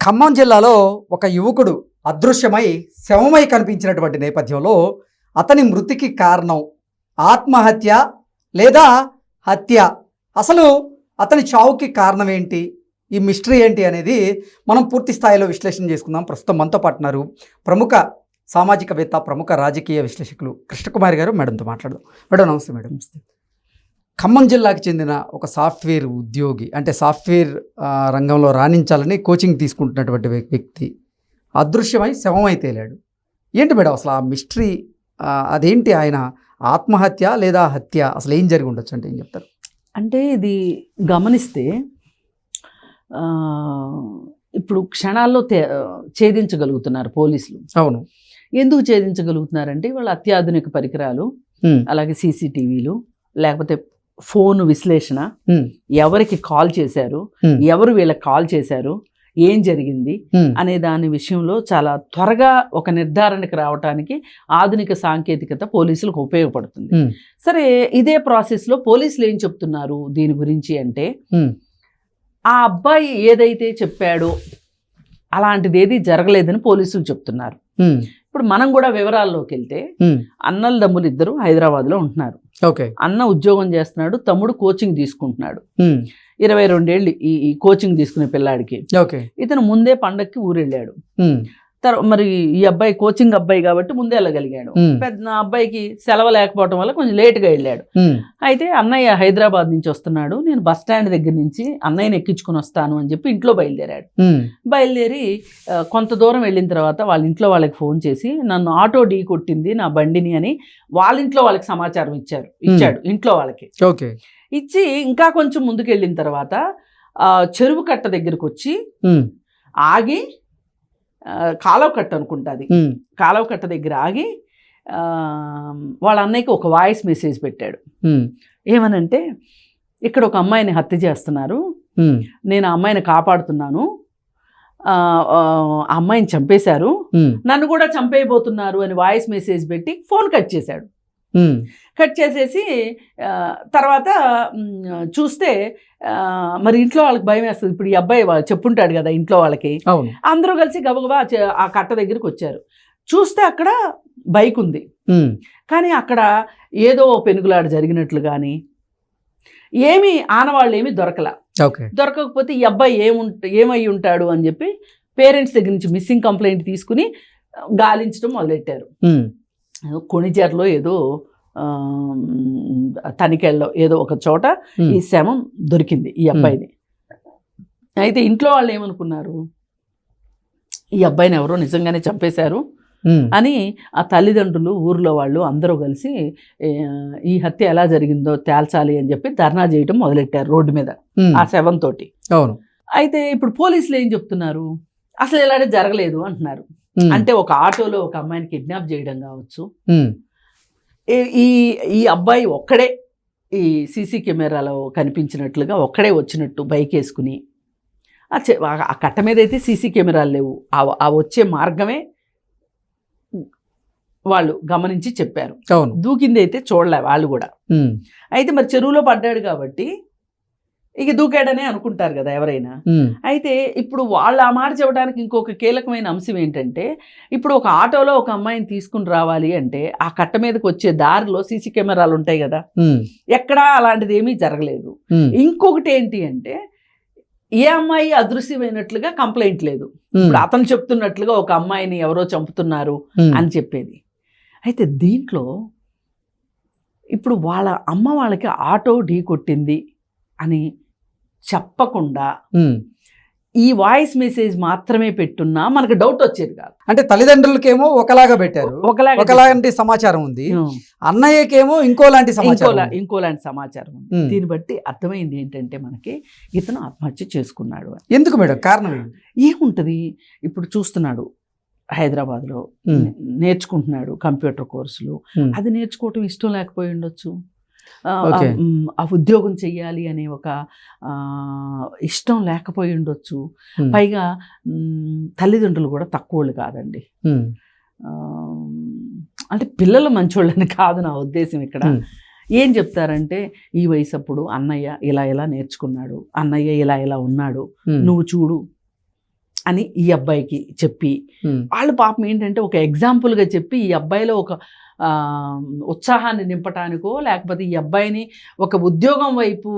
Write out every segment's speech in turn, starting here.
ఖమ్మం జిల్లాలో ఒక యువకుడు అదృశ్యమై శవమై కనిపించినటువంటి నేపథ్యంలో అతని మృతికి కారణం ఆత్మహత్య లేదా హత్య, అసలు అతని చావుకి కారణం ఏంటి, ఈ మిస్టరీ ఏంటి అనేది మనం పూర్తి స్థాయిలో విశ్లేషణ చేసుకుందాం. ప్రస్తుతం మనతో పాటున్నారు ప్రముఖ సామాజికవేత్త, ప్రముఖ రాజకీయ విశ్లేషకులు కృష్ణకుమారి గారు. మేడంతో మాట్లాడదాం. మేడం నమస్తే. మేడం నమస్తే. ఖమ్మం జిల్లాకి చెందిన ఒక సాఫ్ట్వేర్ ఉద్యోగి, అంటే సాఫ్ట్వేర్ రంగంలో రాణించాలని కోచింగ్ తీసుకుంటున్నటువంటి వ్యక్తి అదృశ్యమై శవమై తేలాడు. ఏంటి మేడం అసలు ఆ మిస్టరీ? అదేంటి, ఆయన ఆత్మహత్య లేదా హత్య, అసలు ఏం జరిగి ఉండొచ్చు అంటే ఏం చెప్తారు? అంటే ఇది గమనిస్తే ఇప్పుడు క్షణాల్లో ఛేదించగలుగుతున్నారు పోలీసులు. అవును. ఎందుకు ఛేదించగలుగుతున్నారంటే వాళ్ళ అత్యాధునిక పరికరాలు, అలాగే సీసీటీవీలు, లేకపోతే ఫోన్ విశ్లేషణ, ఎవరికి కాల్ చేశారు, ఎవరు వీళ్ళకి కాల్ చేశారు, ఏం జరిగింది అనే దాని విషయంలో చాలా త్వరగా ఒక నిర్ధారణకు రావడానికి ఆధునిక సాంకేతికత పోలీసులకు ఉపయోగపడుతుంది. సరే, ఇదే ప్రాసెస్లో పోలీసులు ఏం చెప్తున్నారు దీని గురించి అంటే, ఆ అబ్బాయి ఏదైతే చెప్పాడో అలాంటిది ఏది జరగలేదని పోలీసులు చెప్తున్నారు. ఇప్పుడు మనం కూడా వివరాల్లోకి వెళ్తే, అన్నల దమ్ములు ఇద్దరు హైదరాబాద్లో ఉంటున్నారు. అన్న ఉద్యోగం చేస్తున్నాడు, తమ్ముడు కోచింగ్ తీసుకుంటున్నాడు. 22 ఏళ్ళు ఈ కోచింగ్ తీసుకునే పిల్లాడికి. ఇతను ముందే పండక్కి ఊరెళ్ళాడు. మరి ఈ అబ్బాయి కోచింగ్ అబ్బాయి కాబట్టి ముందే వెళ్ళగలిగాడు. పెద్ద అబ్బాయికి సెలవు లేకపోవడం వల్ల కొంచెం లేట్గా వెళ్ళాడు. అయితే అన్నయ్య హైదరాబాద్ నుంచి వస్తున్నాడు, నేను బస్ స్టాండ్ దగ్గర నుంచి అన్నయ్యని ఎక్కించుకుని వస్తాను అని చెప్పి ఇంట్లో బయలుదేరాడు. బయలుదేరి కొంత దూరం వెళ్ళిన తర్వాత వాళ్ళ ఇంట్లో వాళ్ళకి ఫోన్ చేసి, నన్ను ఆటో ఢీ కొట్టింది నా బండిని అని వాళ్ళ ఇంట్లో వాళ్ళకి సమాచారం ఇచ్చాడు ఇంట్లో వాళ్ళకి. ఇచ్చి ఇంకా కొంచెం ముందుకు వెళ్ళిన తర్వాత చెరువు కట్ట దగ్గరకు వచ్చి ఆగి, కాలువ కట్ట అనుకుంటుంది, కాలువ కట్ట దగ్గర ఆగి వాళ్ళ అన్నయ్యకి ఒక వాయిస్ మెసేజ్ పెట్టాడు. ఏమనంటే, ఇక్కడ ఒక అమ్మాయిని హత్య చేస్తున్నారు, నేను ఆ అమ్మాయిని కాపాడుతున్నాను, ఆ అమ్మాయిని చంపేశారు, నన్ను కూడా చంపేయబోతున్నారు అని వాయిస్ మెసేజ్ పెట్టి ఫోన్ కట్ చేశాడు. కట్ చేసేసి తర్వాత చూస్తే మరి ఇంట్లో వాళ్ళకి భయం వేస్తుంది. ఇప్పుడు ఈ అబ్బాయి చెప్పుంటాడు కదా ఇంట్లో వాళ్ళకి, అందరూ కలిసి గబగబా ఆ కట్ట దగ్గరికి వచ్చారు. చూస్తే అక్కడ బైక్ ఉంది, కానీ అక్కడ ఏదో పెనుగులాట జరిగినట్లు కానీ ఏమీ ఆనవాళ్ళు ఏమీ దొరకకపోతే ఈ అబ్బాయి ఏమై ఉంటాడు అని చెప్పి పేరెంట్స్ దగ్గర నుంచి మిస్సింగ్ కంప్లైంట్ తీసుకుని గాలించడం మొదలెట్టారు. కొణిజర్లో ఏదో తనిఖీల్లో ఏదో ఒక చోట ఈ శవం దొరికింది ఈ అబ్బాయిని. అయితే ఇంట్లో వాళ్ళు ఏమనుకున్నారు, ఈ అబ్బాయిని ఎవరో నిజంగానే చంపేశారు అని ఆ తల్లిదండ్రులు, ఊర్లో వాళ్ళు అందరూ కలిసి ఈ హత్య ఎలా జరిగిందో తేల్చాలి అని చెప్పి ధర్నా చేయడం మొదలెట్టారు రోడ్డు మీద ఆ శవంతో. అయితే ఇప్పుడు పోలీసులు ఏం చెప్తున్నారు, అసలు ఇలాంటి జరగలేదు అంటున్నారు. అంటే ఒక ఆటోలో ఒక అమ్మాయిని కిడ్నాప్ చేయడం కావచ్చు, ఈ అబ్బాయి ఒక్కడే ఈ సీసీ కెమెరాలో కనిపించినట్లుగా ఒక్కడే వచ్చినట్టు బైక్ వేసుకుని, ఆ కట్ట మీద అయితే సీసీ కెమెరాలు లేవు, ఆ వచ్చే మార్గమే వాళ్ళు గమనించి చెప్పారు. దూకింది అయితే చూడలే వాళ్ళు కూడా. అయితే మరి చెరువులో పడ్డాడు కాబట్టి ఇక దూకాడనే అనుకుంటారు కదా ఎవరైనా. అయితే ఇప్పుడు వాళ్ళు ఆ మాట చెప్పడానికి ఇంకొక కీలకమైన అంశం ఏంటంటే, ఇప్పుడు ఒక ఆటోలో ఒక అమ్మాయిని తీసుకుని రావాలి అంటే ఆ కట్ట మీదకి వచ్చే దారిలో సీసీ కెమెరాలు ఉంటాయి కదా, ఎక్కడా అలాంటిది ఏమీ జరగలేదు. ఇంకొకటి ఏంటి అంటే, ఏ అమ్మాయి అదృశ్యమైనట్లుగా కంప్లైంట్ లేదు. ఇప్పుడు అతను చెప్తున్నట్లుగా ఒక అమ్మాయిని ఎవరో చంపుతున్నారు అని చెప్పేది. అయితే దీంట్లో ఇప్పుడు వాళ్ళ అమ్మ వాళ్ళకి ఆటో ఢీ కొట్టింది అని చెప్పకుండా ఈ వాయిస్ మెసేజ్ మాత్రమే పెట్టున్నా మనకు డౌట్ వచ్చేది కాదు. అంటే తల్లిదండ్రులకేమో ఒకలాగా పెట్టారు, ఒకలాంటి సమాచారం ఉంది, అన్నయ్యకేమో ఇంకోలాంటి సమాచారం ఉంది. దీన్ని బట్టి అర్థమైంది ఏంటంటే మనకి ఇతను ఆత్మహత్య చేసుకున్నాడు. ఎందుకు మేడం, కారణం ఏముంటది? ఇప్పుడు చూస్తున్నాడు హైదరాబాద్లో నేర్చుకుంటున్నాడు కంప్యూటర్ కోర్సులు, అది నేర్చుకోవటం ఇష్టం లేకపోయి ఉండొచ్చు, ఆ ఉద్యోగం చెయ్యాలి అనే ఒక ఇష్టం లేకపోయి ఉండొచ్చు. పైగా తల్లిదండ్రులు కూడా తక్కువళ్ళు కాదండి. అంటే పిల్లలు మంచోళ్ళని కాదు నా ఉద్దేశం. ఇక్కడ ఏం చెప్తారంటే, ఈ వయసు అప్పుడు అన్నయ్య ఇలా నేర్చుకున్నాడు, అన్నయ్య ఇలా ఉన్నాడు, నువ్వు చూడు అని ఈ అబ్బాయికి చెప్పి వాళ్ళు పాపం ఏంటంటే ఒక ఎగ్జాంపుల్గా చెప్పి ఈ అబ్బాయిలో ఒక ఉత్సాహాన్ని నింపటానికో లేకపోతే ఈ అబ్బాయిని ఒక ఉద్యోగం వైపు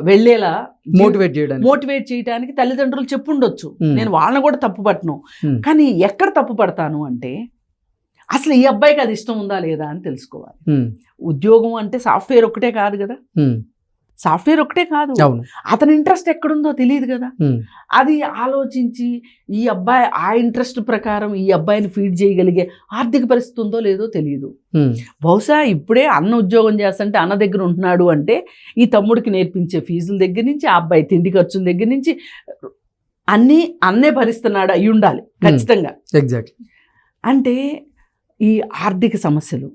వెళ్ళేలా మోటివేట్ చేయడానికి తల్లిదండ్రులు చెప్పుండొచ్చు. నేను వాళ్ళని కూడా తప్పు పట్టను. కానీ ఎక్కడ తప్పు పడతాను అంటే అసలు ఈ అబ్బాయికి అది ఇష్టం ఉందా లేదా అని తెలుసుకోవాలి. ఉద్యోగం అంటే సాఫ్ట్వేర్ ఒక్కటే కాదు కదా, సాఫ్ట్వేర్ ఒకటే కాదు, అతని ఇంట్రెస్ట్ ఎక్కడుందో తెలియదు కదా. అది ఆలోచించి ఈ అబ్బాయి ఆ ఇంట్రెస్ట్ ప్రకారం ఈ అబ్బాయిని ఫీడ్ చేయగలిగే ఆర్థిక పరిస్థితి ఉందో లేదో తెలియదు. బహుశా ఇప్పుడే అన్న ఉద్యోగం చేస్తుంటే అన్న దగ్గర ఉంటున్నాడు అంటే ఈ తమ్ముడికి నేర్పించే ఫీజుల దగ్గర నుంచి ఆ అబ్బాయి తిండి ఖర్చుల దగ్గర నుంచి అన్నీ అన్నే భరిస్తున్నాడు అయి ఉండాలి ఖచ్చితంగా. ఎగ్జాక్ట్లీ. అంటే ఈ ఆర్థిక సమస్యలు,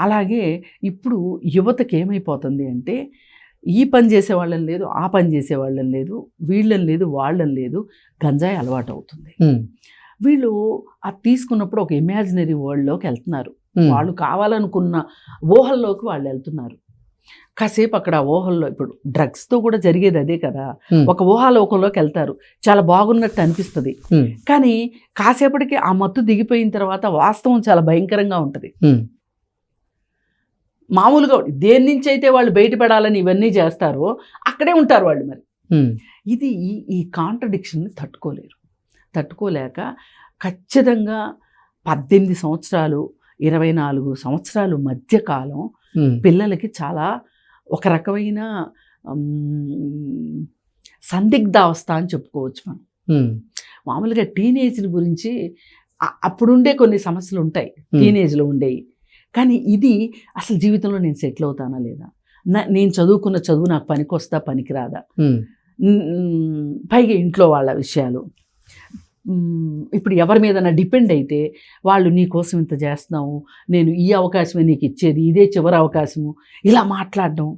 అలాగే ఇప్పుడు యువతకి ఏమైపోతుంది అంటే ఈ పని చేసేవాళ్ళని లేదు, ఆ పని చేసేవాళ్ళని లేదు, వీళ్ళని లేదు, వాళ్ళని లేదు, గంజాయి అలవాటు అవుతుంది. వీళ్ళు అది తీసుకున్నప్పుడు ఒక ఇమాజినరీ వరల్డ్లోకి వెళ్తున్నారు. వాళ్ళు కావాలనుకున్న ఊహల్లోకి వాళ్ళు వెళ్తున్నారు. కాసేపు అక్కడ ఊహల్లో, ఇప్పుడు డ్రగ్స్తో కూడా జరిగేది అదే కదా, ఒక ఊహాలోకంలోకి వెళ్తారు, చాలా బాగున్నట్టు అనిపిస్తుంది. కానీ కాసేపటికి ఆ మత్తు దిగిపోయిన తర్వాత వాస్తవం చాలా భయంకరంగా ఉంటుంది. మామూలుగా దేని నుంచి అయితే వాళ్ళు బయటపడాలని ఇవన్నీ చేస్తారో అక్కడే ఉంటారు వాళ్ళు. మరి ఇది ఈ కాంట్రడిక్షన్ని తట్టుకోలేక ఖచ్చితంగా 18 సంవత్సరాలు 24 సంవత్సరాలు మధ్యకాలం పిల్లలకి చాలా ఒక రకమైన సందిగ్ధావస్థ అని చెప్పుకోవచ్చు మనం. మామూలుగా టీనేజ్ గురించి అప్పుడుండే కొన్ని సమస్యలు ఉంటాయి, టీనేజ్లో ఉండేవి. కానీ ఇది అసలు జీవితంలో నేను సెటిల్ అవుతానా లేదా, నేను చదువుకున్న చదువు నాకు పనికొస్తా పనికిరాదా, పైగా ఇంట్లో వాళ్ళ విషయాలు, ఇప్పుడు ఎవరి మీద డిపెండ్ అయితే వాళ్ళు నీ కోసం ఇంత చేస్తున్నావు, నేను ఈ అవకాశమే నీకు ఇచ్చేది, ఇదే చివరి అవకాశము, ఇలా మాట్లాడడం.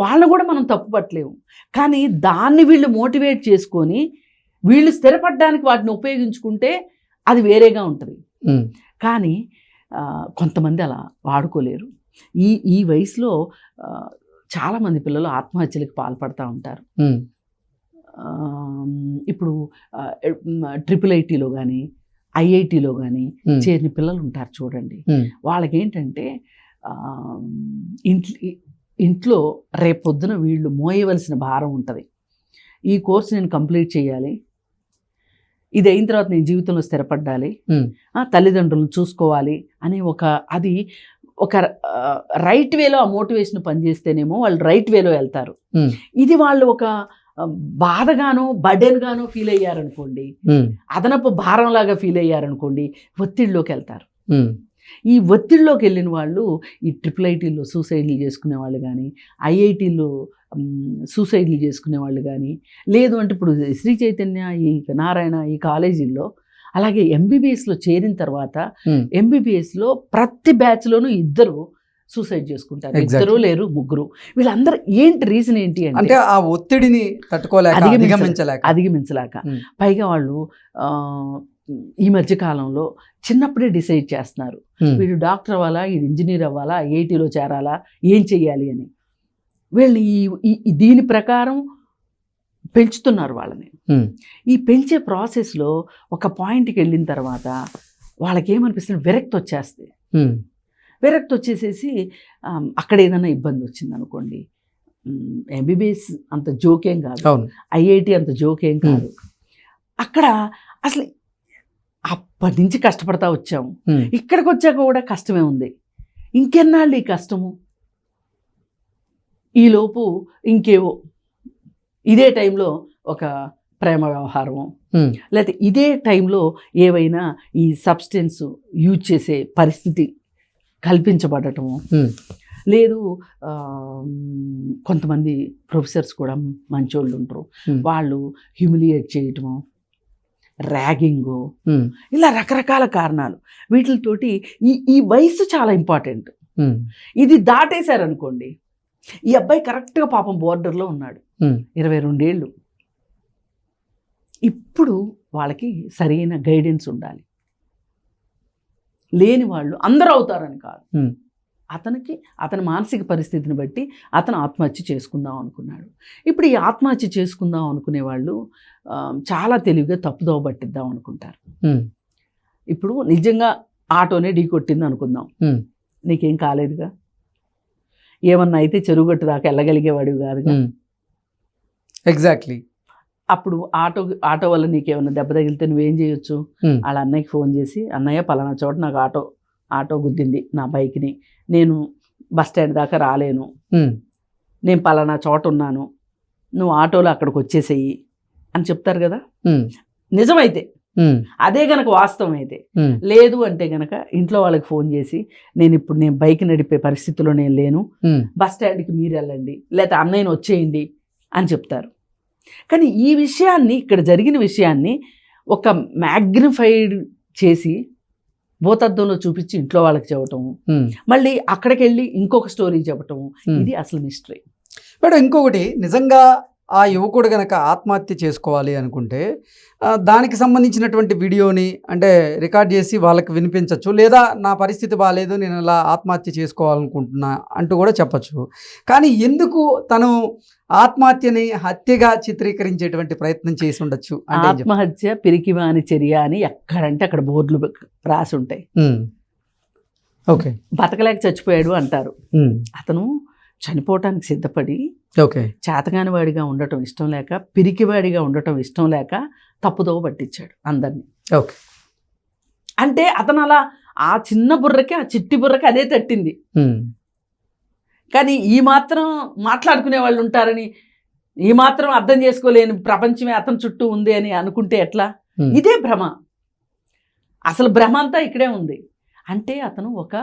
వాళ్ళని కూడా మనం తప్పు పట్టలేము. కానీ దాన్ని వీళ్ళు మోటివేట్ చేసుకొని వీళ్ళు స్థిరపడడానికి వాటిని ఉపయోగించుకుంటే అది వేరేగా ఉంటుంది. కానీ కొంతమంది అలా వాడుకోలేరు. ఈ వయసులో చాలామంది పిల్లలు ఆత్మహత్యలకు పాల్పడుతూ ఉంటారు. ఇప్పుడు IIITలో కానీ IITలో కానీ చేరిన పిల్లలు ఉంటారు చూడండి. వాళ్ళకి ఏంటంటే ఇంట్లో రేపొద్దున వీళ్ళు మోయవలసిన భారం ఉంటుంది. ఈ కోర్సు నేను కంప్లీట్ చేయాలి, ఇది అయిన తర్వాత నేను జీవితంలో స్థిరపడాలి, తల్లిదండ్రులను చూసుకోవాలి అనే ఒక రైట్ వేలో ఆ మోటివేషన్ పనిచేస్తేనేమో వాళ్ళు రైట్ వేలో వెళ్తారు. ఇది వాళ్ళు ఒక బాధగానో బర్డెన్గానో ఫీల్ అయ్యారనుకోండి, అదనపు భారంలాగా ఫీల్ అయ్యారనుకోండి, ఒత్తిడిలోకి వెళ్తారు. ఈ ఒత్తిడిలోకి వెళ్ళిన వాళ్ళు ఈ IIITలో సూసైడ్లు చేసుకునే వాళ్ళు కానీ, IITలో సూసైడ్లు చేసుకునే వాళ్ళు కానీ, లేదు అంటే ఇప్పుడు శ్రీ చైతన్య, ఈ నారాయణ, ఈ కాలేజీల్లో, అలాగే MBBSలో చేరిన తర్వాత MBBSలో ప్రతి బ్యాచ్లోనూ 2 సూసైడ్ చేసుకుంటారు. 2 లేరు 3. వీళ్ళందరూ ఏంటి రీజన్ ఏంటి అంటే ఆ ఒత్తిడిని తట్టుకోలేక అధిగమించలేక. పైగా వాళ్ళు ఈ మధ్య కాలంలో చిన్నప్పుడే డిసైడ్ చేస్తున్నారు, వీడు డాక్టర్ అవ్వాలా, వీడు ఇంజనీర్ అవ్వాలా, IITలో చేరాలా, ఏం చెయ్యాలి అని. వీళ్ళు దీని ప్రకారం పెంచుతున్నారు వాళ్ళని. ఈ పెంచే ప్రాసెస్లో ఒక పాయింట్కి వెళ్ళిన తర్వాత వాళ్ళకి ఏమనిపిస్తుంది, విరక్తి వచ్చేస్తుంది. విరక్తి వచ్చేసేసి అక్కడ ఏదైనా ఇబ్బంది వచ్చింది అనుకోండి, MBBS అంత జోకేం కాదు, IIT అంత జోకేం కాదు, అక్కడ అసలు అప్పటి నుంచి కష్టపడతా వచ్చాము, ఇక్కడికి వచ్చాక కూడా కష్టమే ఉంది, ఇంకెన్నాళ్ళు ఈ కష్టము, ఈలోపు ఇంకేవో ఇదే టైంలో ఒక ప్రేమ వ్యవహారము, లేకపోతే ఇదే టైంలో ఏవైనా ఈ సబ్స్టెన్స్ యూజ్ చేసే పరిస్థితి కల్పించబడటము, లేదు కొంతమంది ప్రొఫెసర్స్ కూడా మంచోళ్ళు ఉంటారు, వాళ్ళు హ్యూమిలియేట్ చేయటము, ర్యాగింగు, ఇలా రకరకాల కారణాలు. వీటితోటి ఈ వయసు చాలా ఇంపార్టెంట్. ఇది దాటేశారనుకోండి, ఈ అబ్బాయి కరెక్ట్గా పాపం బోర్డర్లో ఉన్నాడు, 22 ఏళ్ళు. ఇప్పుడు వాళ్ళకి సరైన గైడెన్స్ ఉండాలి. లేని వాళ్ళు అందరూ అవుతారని కాదు, అతని మానసిక పరిస్థితిని బట్టి అతను ఆత్మహత్య చేసుకుందాం అనుకున్నాడు. ఇప్పుడు ఈ ఆత్మహత్య చేసుకుందాం అనుకునే వాళ్ళు చాలా తెలివిగా తప్పుదోవ పట్టిద్దాం అనుకుంటారు. ఇప్పుడు నిజంగా ఆటోనే ఢీ కొట్టింది అనుకుందాం, నీకేం కాలేదుగా, ఏమన్నా అయితే చెరువుగట్టు దాకా వెళ్ళగలిగేవాడివి కాదుగా. ఎగ్జాక్ట్లీ. అప్పుడు ఆటో వల్ల నీకేమన్నా దెబ్బ తగిలితే నువ్వేం చేయొచ్చు? వాళ్ళ అన్నయ్యకి ఫోన్ చేసి, అన్నయ్య పలానా చోట నాకు ఆటో గుద్దింది నా బైక్ని, నేను బస్ స్టాండ్ దాకా రాలేను, నేను పలానా చోట ఉన్నాను, నువ్వు ఆటోలో అక్కడికి వచ్చేసేయి అని చెప్తారు కదా. నిజమైతే అదే గనక వాస్తవం అయితే. లేదు అంటే గనక ఇంట్లో వాళ్ళకి ఫోన్ చేసి, నేను బైక్ నడిపే పరిస్థితిలో నేను లేను, బస్ స్టాండ్కి మీరు వెళ్ళండి, లేకపోతే అన్నయ్యని వచ్చేయండి అని చెప్తారు. కానీ ఈ విషయాన్ని, ఇక్కడ జరిగిన విషయాన్ని ఒక మ్యాగ్నిఫైడ్ చేసి భూతద్దంలో చూపించి ఇంట్లో వాళ్ళకి చెప్పటం, మళ్ళీ అక్కడికి వెళ్ళి ఇంకొక స్టోరీ చెప్పటం, ఇది అసలు మిస్టరీ. మేడం, ఇంకొకటి, నిజంగా ఆ యువకుడు గనక ఆత్మహత్య చేసుకోవాలి అనుకుంటే దానికి సంబంధించినటువంటి వీడియోని అంటే రికార్డ్ చేసి వాళ్ళకి వినిపించవచ్చు, లేదా నా పరిస్థితి బాగాలేదు నేను ఇలా ఆత్మహత్య చేసుకోవాలనుకుంటున్నా అంటూ కూడా చెప్పచ్చు. కానీ ఎందుకు తను ఆత్మహత్యని హత్యగా చిత్రీకరించేటువంటి ప్రయత్నం చేసి ఉండొచ్చు? ఆత్మహత్య పిరికివాని చర్య అని ఎక్కడంటే అక్కడ బోర్డులు రాసి ఉంటాయి. ఓకే, బతకలేక చచ్చిపోయాడు అంటారు. అతను చనిపోవటానికి సిద్ధపడి చేతగాని వాడిగా ఉండటం ఇష్టం లేక, పిరికివాడిగా ఉండటం ఇష్టం లేక తప్పుదోవ పట్టించాడు అందరినీ. ఓకే, అంటే అతను అలా ఆ చిన్న బుర్రకి, ఆ చిట్టి బుర్రకి అదే తట్టింది. కానీ ఈ మాత్రం మాట్లాడుకునే వాళ్ళు ఉంటారని, ఈ మాత్రం అర్థం చేసుకోలేని ప్రపంచమే అతని చుట్టూ ఉంది అని అనుకుంటే ఎట్లా? ఇదే భ్రమ. అసలు భ్రమ అంతా ఇక్కడే ఉంది. అంటే అతను ఒక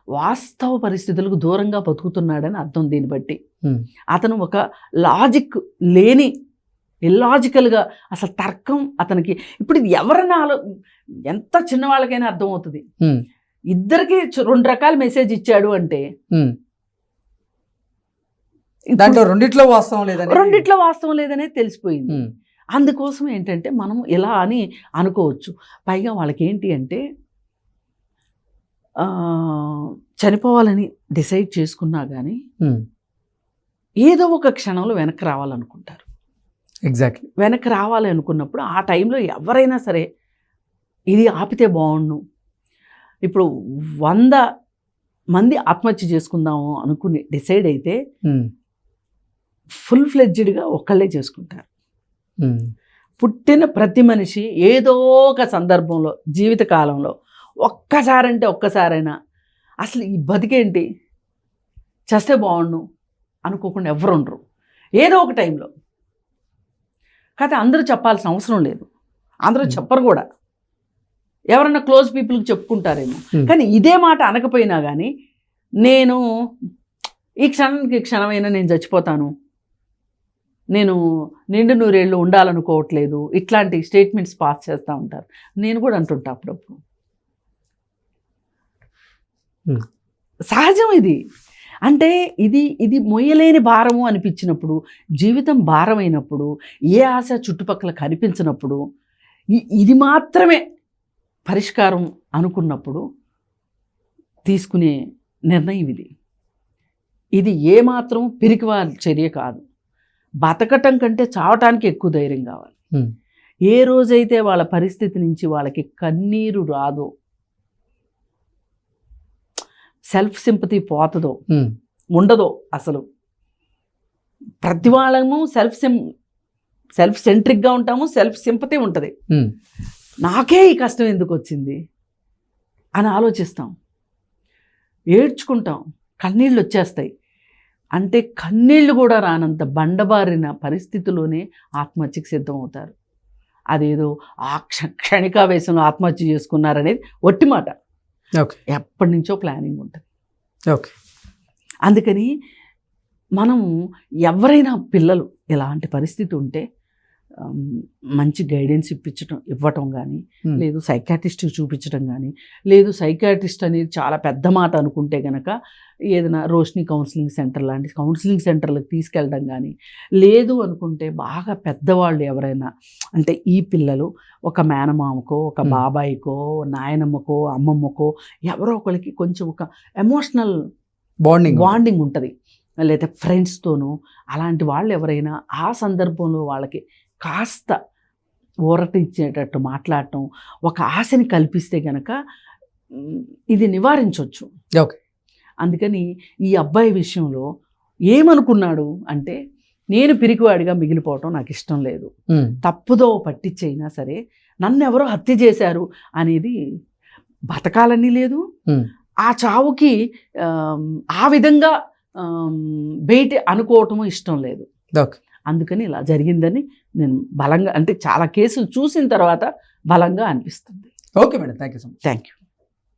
వాస్తవ పరిస్థితులకు దూరంగా బతుకుతున్నాడని అర్థం. దీన్ని బట్టి అతను ఒక లాజిక్ లేని, ఇల్లాజికల్గా, అసలు తర్కం అతనికి ఇప్పుడు ఇది ఎవరన్నా ఎంత చిన్నవాళ్ళకైనా అర్థమవుతుంది. ఇద్దరికి 2 రకాల మెసేజ్ ఇచ్చాడు అంటే దాంట్లో రెండిట్లో వాస్తవం లేదనే తెలిసిపోయింది. అందుకోసం ఏంటంటే మనం ఇలా అని అనుకోవచ్చు. పైగా వాళ్ళకి ఏంటి అంటే చనిపోవాలని డిసైడ్ చేసుకున్నా కానీ ఏదో ఒక క్షణంలో వెనక్కి రావాలనుకుంటారు. ఎగ్జాక్ట్లీ. వెనక్కి రావాలి అనుకున్నప్పుడు ఆ టైంలో ఎవరైనా సరే ఇది ఆపితే బాగుండు. ఇప్పుడు 100 మంది ఆత్మహత్య చేసుకుందాము అనుకుని డిసైడ్ అయితే ఫుల్ ఫ్లెడ్జ్డ్గా ఒక్కళ్ళే చేసుకుంటారు. పుట్టిన ప్రతి మనిషి ఏదో ఒక సందర్భంలో జీవితకాలంలో ఒక్కసారైనా అసలు ఈ బతికేంటి, చేస్తే బాగుండు అనుకోకుండా ఎవరు ఉండరు ఏదో ఒక టైంలో. కాకపోతే అందరూ చెప్పాల్సిన అవసరం లేదు, అందరూ చెప్పరు కూడా. ఎవరన్నా క్లోజ్ పీపుల్కి చెప్పుకుంటారేమో. కానీ ఇదే మాట అనకపోయినా కానీ నేను ఈ క్షణమైనా నేను చచ్చిపోతాను, నేను నిండు 100 ఏళ్ళు ఉండాలనుకోవట్లేదు, ఇట్లాంటి స్టేట్మెంట్స్ పాస్ చేస్తూ ఉంటారు. నేను కూడా అంటుంటా అప్పుడప్పుడు. సహజం ఇది. అంటే ఇది మొయ్యలేని భారము అనిపించినప్పుడు, జీవితం భారమైనప్పుడు, ఏ ఆశ చుట్టుపక్కల కనిపించినప్పుడు, ఇది మాత్రమే పరిష్కారం అనుకున్నప్పుడు తీసుకునే నిర్ణయం ఇది. ఇది ఏమాత్రం పిరికివారి చర్య కాదు. బతకటం కంటే చావటానికి ఎక్కువ ధైర్యం కావాలి. ఏ రోజైతే వాళ్ళ పరిస్థితి నుంచి వాళ్ళకి కన్నీరు రాదో, సెల్ఫ్ సింపతి పోతుందో, ఉండదో, అసలు ప్రతి వాళ్ళము సెల్ఫ్ సెంట్రిక్గా ఉంటాము, సెల్ఫ్ సింపతి ఉంటుంది. నాకే ఈ కష్టం ఎందుకు వచ్చింది అని ఆలోచిస్తాం, ఏడ్చుకుంటాం, కన్నీళ్ళు వచ్చేస్తాయి. అంటే కన్నీళ్ళు కూడా రానంత బండబారిన పరిస్థితిలోనే ఆత్మహత్యకి సిద్ధం అవుతారు. అదేదో ఆ క్షణికావేశంలో ఆత్మహత్య చేసుకున్నారనేది ఒట్టి మాట. ఎప్పటి నుంచో ప్లానింగ్ ఉంటుంది. అందుకని మనము ఎవరైనా పిల్లలు ఇలాంటి పరిస్థితి ఉంటే మంచి గైడెన్స్ ఇవ్వటం కానీ, లేదు సైకాట్రిస్ట్కి చూపించడం కానీ, లేదు సైకాట్రిస్ట్ అనేది చాలా పెద్ద మాట అనుకుంటే కనుక ఏదైనా రోషిని కౌన్సిలింగ్ సెంటర్ లాంటి కౌన్సిలింగ్ సెంటర్లకు తీసుకెళ్ళడం కానీ, లేదు అనుకుంటే బాగా పెద్దవాళ్ళు ఎవరైనా, అంటే ఈ పిల్లలు ఒక మేనమామకో, ఒక బాబాయికో, నాయనమ్మకో, అమ్మమ్మకో ఎవరో ఒకరికి కొంచెం ఒక ఎమోషనల్ బాండింగ్ ఉంటుంది. లేదా ఫ్రెండ్స్తోనూ అలాంటి వాళ్ళు ఎవరైనా ఆ సందర్భంలో వాళ్ళకి కాస్త ఊరట ఇచ్చేటట్టు మాట్లాడటం, ఒక ఆశని కల్పిస్తే గనక ఇది నివారించవచ్చు. ఓకే. అందుకని ఈ అబ్బాయి విషయంలో ఏమనుకున్నాడు అంటే, నేను పిరికివాడిగా మిగిలిపోవటం నాకు ఇష్టం లేదు, తప్పుదో పట్టించైనా సరే నన్ను ఎవరో హత్య చేశారు అనేది బతకాలని లేదు, ఆ చావుకి ఆ విధంగా బయట అనుకోవటము ఇష్టం లేదు. అందుకని ఇలా జరిగిందని నేను బలంగా, అంటే చాలా కేసులు చూసిన తర్వాత బలంగా అనిపిస్తుంది. Okay madam, thank you so much. Thank you.